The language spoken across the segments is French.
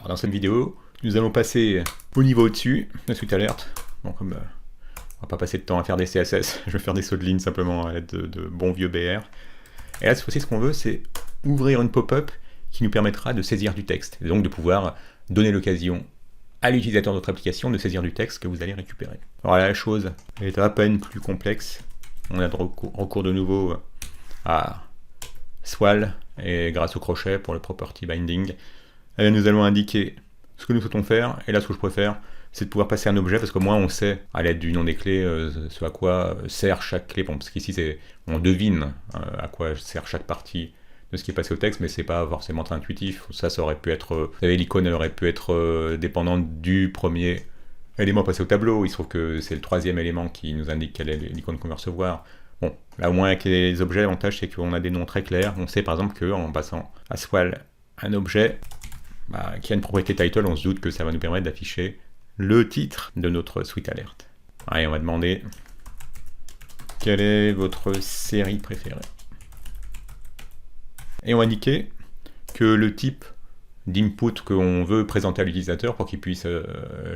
Alors, dans cette vidéo, nous allons passer au niveau au-dessus, la suite alerte. Bon, comme on va pas passer de temps à faire des CSS, je vais faire des sauts de ligne simplement à l'aide de bons vieux BR. Et là, cette fois-ci, ce qu'on veut, c'est ouvrir une pop-up qui nous permettra de saisir du texte, et donc de pouvoir donner l'occasion à l'utilisateur de votre application de saisir du texte que vous allez récupérer. Alors là, la chose est à peine plus complexe. On a recours de nouveau à Swal, et grâce au crochet pour le property binding, nous allons indiquer ce que nous souhaitons faire, et là, ce que je préfère, c'est de pouvoir passer un objet, parce qu'au moins on sait, à l'aide du nom des clés, ce à quoi sert chaque clé. Bon, parce qu'ici, on devine à quoi sert chaque partie de ce qui est passé au texte, mais c'est pas forcément très intuitif. Ça aurait pu être, vous savez, l'icône, elle aurait pu être dépendante du premier élément passé au tableau. Il se trouve que c'est le troisième élément qui nous indique quelle est l'icône qu'on va recevoir. Bon, là au moins avec les objets, l'avantage c'est qu'on a des noms très clairs. On sait par exemple qu'en passant à Swal un objet qui a une propriété title, on se doute que ça va nous permettre d'afficher le titre de notre suite alerte. Allez, on va demander quelle est votre série préférée. Et on va indiquer que le type d'input qu'on veut présenter à l'utilisateur pour qu'il puisse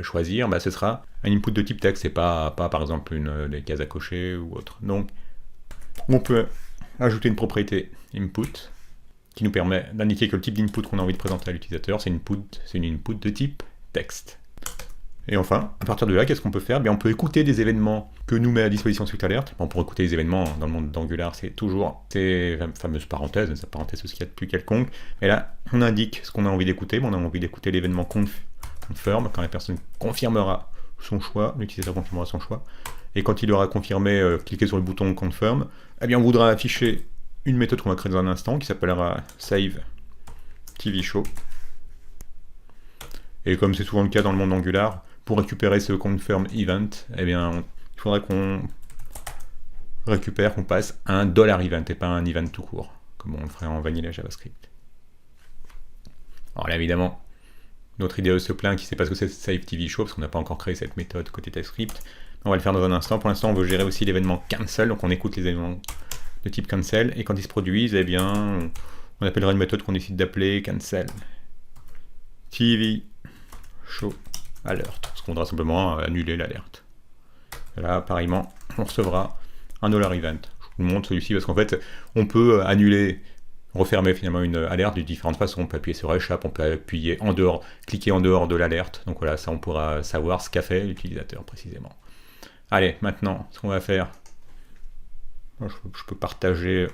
choisir, ce sera un input de type texte, et pas par exemple des cases à cocher ou autre. Donc, on peut ajouter une propriété input qui nous permet d'indiquer que le type d'input qu'on a envie de présenter à l'utilisateur, c'est une input de type texte. Et enfin, à partir de là, qu'est-ce qu'on peut faire ? On peut écouter des événements que nous met à disposition Suite Alert. Pour écouter les événements dans le monde d'Angular, c'est toujours ces fameuses parenthèses, cette parenthèse, ce qu'il y a de plus quelconque. Et là, on indique ce qu'on a envie d'écouter. On a envie d'écouter l'événement confirm, quand la personne confirmera son choix, l'utilisateur confirmera son choix. Et quand il aura confirmé, cliquez sur le bouton confirm, on voudra afficher une méthode qu'on va créer dans un instant qui s'appellera save TV show. Et comme c'est souvent le cas dans le monde d'Angular, pour récupérer ce confirm event, il faudrait qu'on récupère, qu'on passe un $event et pas un event tout court, comme on le ferait en vanilla JavaScript. Alors là, évidemment, notre IDE se plaint qu'il ne sait pas ce que c'est save TV show, parce qu'on n'a pas encore créé cette méthode côté TypeScript. On va le faire dans un instant. Pour l'instant, on veut gérer aussi l'événement cancel, donc on écoute les événements de type cancel, et quand ils se produisent, on appellera une méthode qu'on décide d'appeler cancel TV show alert, parce qu'on voudra simplement annuler l'alerte. Là, pareillement, on recevra un $event. Je vous montre celui-ci parce qu'en fait, on peut annuler, refermer finalement une alerte de différentes façons. On peut appuyer sur échappe, on peut appuyer en dehors, cliquer en dehors de l'alerte. Donc voilà, ça on pourra savoir ce qu'a fait l'utilisateur précisément. Allez, maintenant, ce qu'on va faire, je peux partager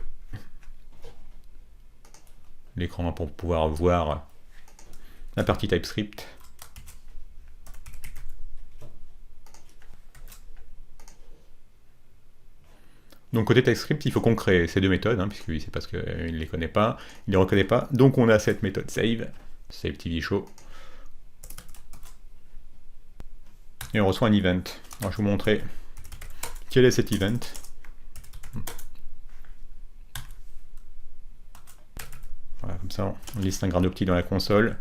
l'écran pour pouvoir voir la partie TypeScript. Donc côté TypeScript, il faut qu'on crée ces deux méthodes, puisque c'est parce qu'il ne les connaît pas, il ne les reconnaît pas. Donc on a cette méthode save TV show. Et on reçoit un event. Alors je vais vous montrer quel est cet event. Voilà, comme ça, on liste un grain de petit dans la console.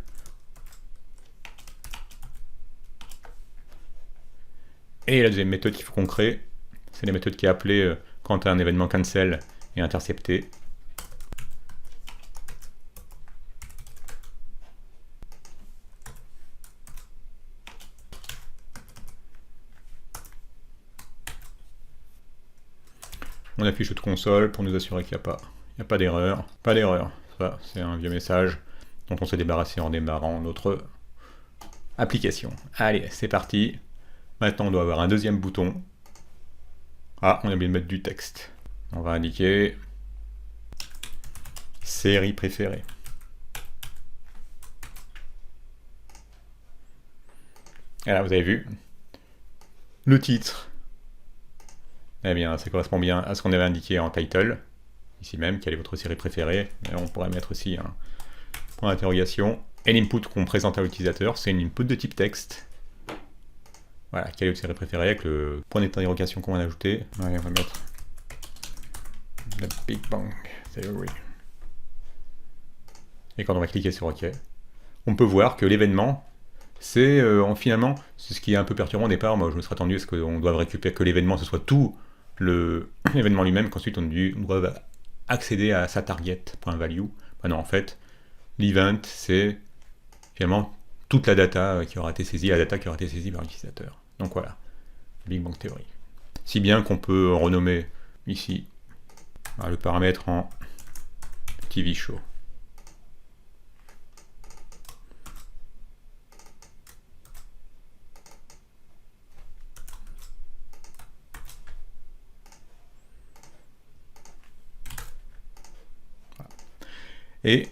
Et la deuxième méthode qu'il faut qu'on crée, c'est la méthode qui est appelée quand un événement cancel est intercepté. On affiche toute console pour nous assurer qu'il n'y a pas d'erreur. Pas d'erreur, ça c'est un vieux message dont on s'est débarrassé en démarrant notre application. Allez, c'est parti. Maintenant on doit avoir un deuxième bouton. Ah, on a oublié de mettre du texte. On va indiquer série préférée. Et là, vous avez vu, le titre, ça correspond bien à ce qu'on avait indiqué en title, ici même, quelle est votre série préférée. Et on pourrait mettre aussi un point d'interrogation. Et l'input qu'on présente à l'utilisateur, c'est une input de type texte. Voilà, quelle est votre série préférée avec le point d'interrogation qu'on va ajouter. Allez, on va mettre The Big Bang Theory. Et quand on va cliquer sur OK, on peut voir que l'événement, c'est finalement, c'est ce qui est un peu perturbant au départ. Moi, je me serais attendu à ce qu'on doive récupérer que l'événement, ce soit tout l'événement lui-même, qu'ensuite on doit accéder à sa target.value. Non, en fait, l'event, c'est finalement toute la data qui aura été saisie, la data qui aura été saisie par l'utilisateur. Donc voilà, Big Bang Theory. Si bien qu'on peut renommer ici le paramètre en TV Show. Et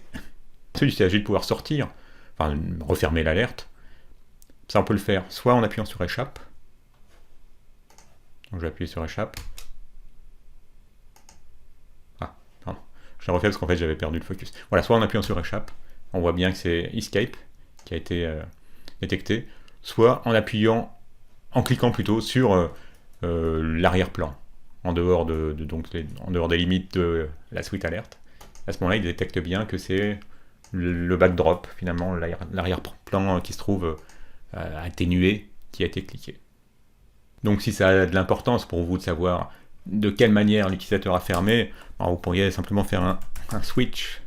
celui-ci s'agit de pouvoir sortir, enfin refermer l'alerte. Ça on peut le faire soit en appuyant sur échappe. Donc je vais appuyer sur échappe. Ah, pardon. Je l'ai refait parce qu'en fait j'avais perdu le focus. Voilà, soit en appuyant sur échappe, on voit bien que c'est Escape qui a été détecté, soit en appuyant, en cliquant plutôt sur l'arrière-plan, en dehors en dehors des limites de la suite alerte. À ce moment-là, il détecte bien que c'est le backdrop, finalement, l'arrière-plan qui se trouve atténué, qui a été cliqué. Donc si ça a de l'importance pour vous de savoir de quelle manière l'utilisateur a fermé, alors vous pourriez simplement faire un switch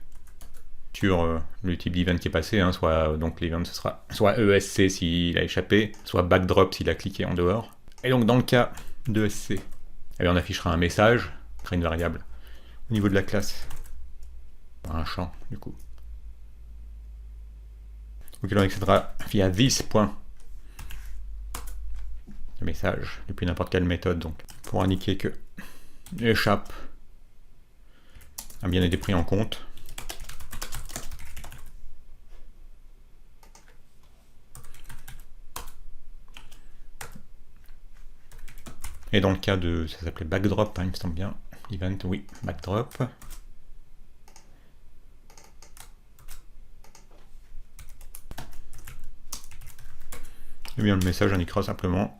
sur le type d'event qui est passé, soit donc l'event ce sera soit ESC s'il a échappé, soit backdrop s'il a cliqué en dehors. Et donc dans le cas de ESC, on affichera un message, créer une variable au niveau de la classe. Un champ du coup. Donc on accédera via this point le message depuis n'importe quelle méthode donc pour indiquer que l'échappe a bien été pris en compte. Et dans le cas de, ça s'appelait backdrop, il me semble bien, event, oui, backdrop. Et bien le message indiquera simplement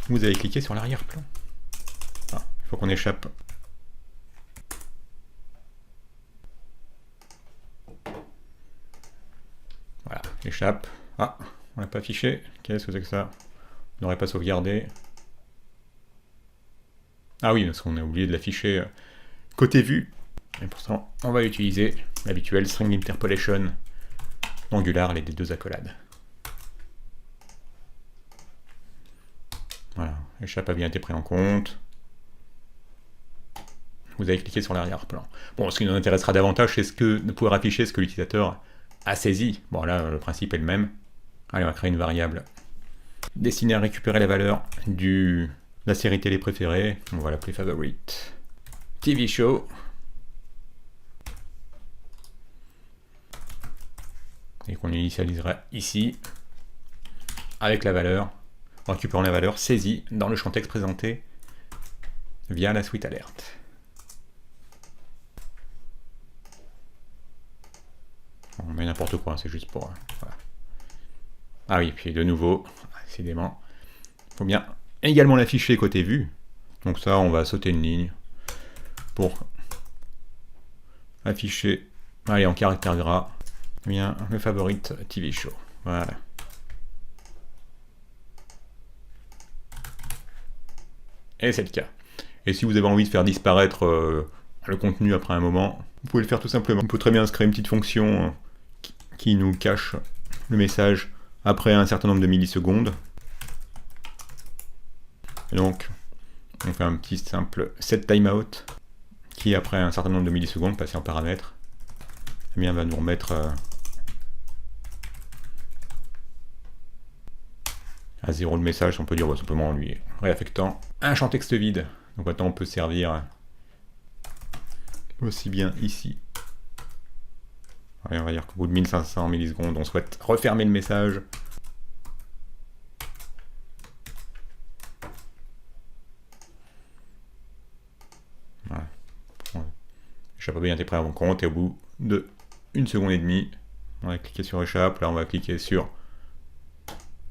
vous avez cliqué sur l'arrière-plan. Il faut qu'on échappe. Voilà, échappe. Ah, on l'a pas affiché. Qu'est-ce que c'est que ça? On n'aurait pas sauvegardé. Ah oui, parce qu'on a oublié de l'afficher côté vue. Et pour ça, on va utiliser l'habituel string interpolation d'Angular, les deux accolades. Voilà, l'échappe a bien été pris en compte. Vous avez cliqué sur l'arrière-plan. Bon, ce qui nous intéressera davantage, c'est de pouvoir afficher ce que l'utilisateur a saisi. Bon, là, le principe est le même. Allez, on va créer une variable destinée à récupérer la valeur de la série télé préférée. On va l'appeler favorite TV show. Et qu'on initialisera ici avec la valeur, en récupérant la valeur saisie dans le champ texte présenté via la suite alerte. On met n'importe quoi, c'est juste pour... voilà. Ah oui, puis de nouveau, décidément, il faut bien également l'afficher côté vue. Donc ça, on va sauter une ligne pour afficher, allez, en caractère gras, bien le favorite TV show. Voilà. Et c'est le cas. Et si vous avez envie de faire disparaître le contenu après un moment, vous pouvez le faire tout simplement. On peut très bien créer une petite fonction qui nous cache le message après un certain nombre de millisecondes. Et donc, on fait un petit simple set timeout qui, après un certain nombre de millisecondes, passé en paramètres, eh bien, va nous remettre à 0 le message. On peut dire simplement en lui réaffectant un champ texte vide. Donc maintenant, on peut servir aussi bien ici. Allez, on va dire qu'au bout de 1500 millisecondes, on souhaite refermer le message. Voilà. Échappe a bien été pris en compte et au bout de 1 seconde et demie, on va cliquer sur échappe. Là, on va cliquer sur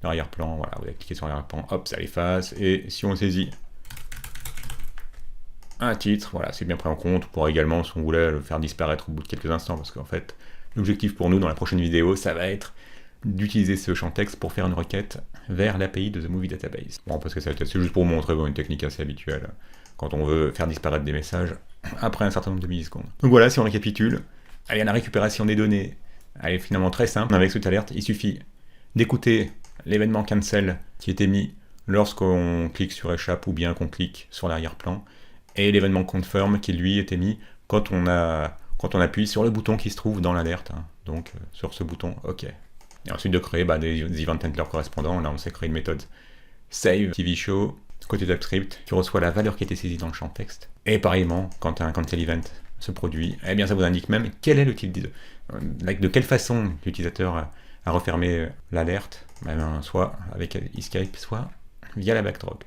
l'arrière-plan. Voilà, vous allez cliquer sur l'arrière-plan, hop, ça l'efface. Et si on saisit un titre, voilà, c'est bien pris en compte. On pourra également, si on voulait, le faire disparaître au bout de quelques instants, parce qu'en fait, l'objectif pour nous dans la prochaine vidéo, ça va être d'utiliser ce champ texte pour faire une requête vers l'API de The Movie Database. Bon, parce que c'est juste pour vous montrer une technique assez habituelle quand on veut faire disparaître des messages après un certain nombre de millisecondes. Donc voilà, si on récapitule, allez, la récupération des données Elle est finalement très simple. Avec Sweet Alert, il suffit d'écouter l'événement cancel qui est émis lorsqu'on clique sur échappe ou bien qu'on clique sur l'arrière-plan, et l'événement confirm qui lui est émis quand on appuie sur le bouton qui se trouve dans l'alerte, hein. Donc sur ce bouton OK. Et ensuite de créer des event handlers correspondants. Là on sait créer une méthode save TV show côté TypeScript qui reçoit la valeur qui a été saisie dans le champ texte. Et pareillement, quand un cancel event se produit, eh bien ça vous indique même quel est le type de quelle façon l'utilisateur a refermé l'alerte, soit avec escape, soit via la backdrop.